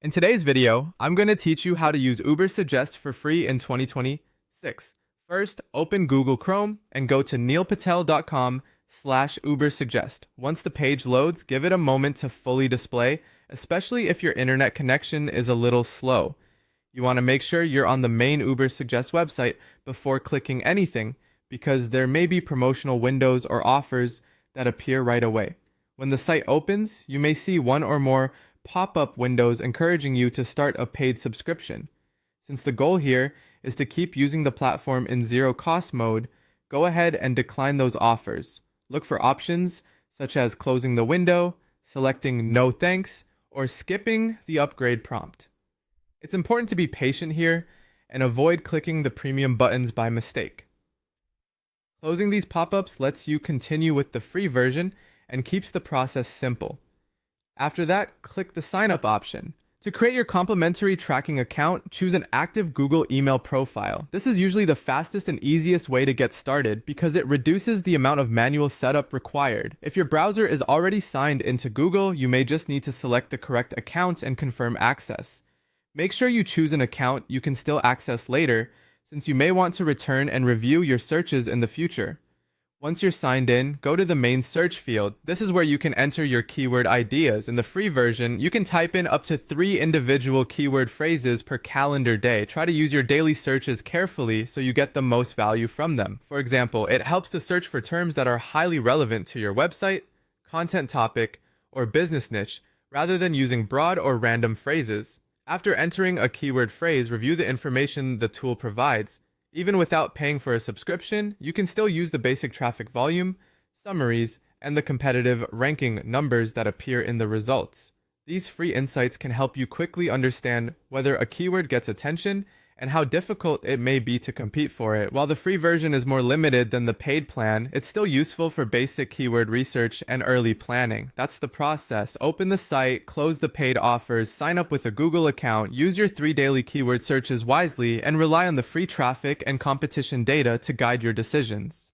In today's video, I'm going to teach you how to use Ubersuggest for free in 2026. First, open Google Chrome and go to neilpatel.com/Ubersuggest. Once the page loads, give it a moment to fully display, especially if your internet connection is a little slow. You want to make sure you're on the main Ubersuggest website before clicking anything, because there may be promotional windows or offers that appear right away. When the site opens, you may see one or more pop-up windows encouraging you to start a paid subscription. Since the goal here is to keep using the platform in zero-cost mode, go ahead and decline those offers. Look for options such as closing the window, selecting no thanks, or skipping the upgrade prompt. It's important to be patient here and avoid clicking the premium buttons by mistake. Closing these pop-ups lets you continue with the free version and keeps the process simple. After that, click the sign up option. To create your complimentary tracking account, choose an active Google email profile. This is usually the fastest and easiest way to get started because it reduces the amount of manual setup required. If your browser is already signed into Google, you may just need to select the correct account and confirm access. Make sure you choose an account you can still access later, since you may want to return and review your searches in the future. Once you're signed in, go to the main search field. This is where you can enter your keyword ideas. In the free version, you can type in up to 3 individual keyword phrases per calendar day. Try to use your daily searches carefully so you get the most value from them. For example, it helps to search for terms that are highly relevant to your website, content topic, or business niche, rather than using broad or random phrases. After entering a keyword phrase, review the information the tool provides. Even without paying for a subscription, you can still use the basic traffic volume, summaries, and the competitive ranking numbers that appear in the results. These free insights can help you quickly understand whether a keyword gets attention and how difficult it may be to compete for it. While the free version is more limited than the paid plan, it's still useful for basic keyword research and early planning. That's the process. Open the site, close the paid offers, sign up with a Google account, use your 3 daily keyword searches wisely, and rely on the free traffic and competition data to guide your decisions.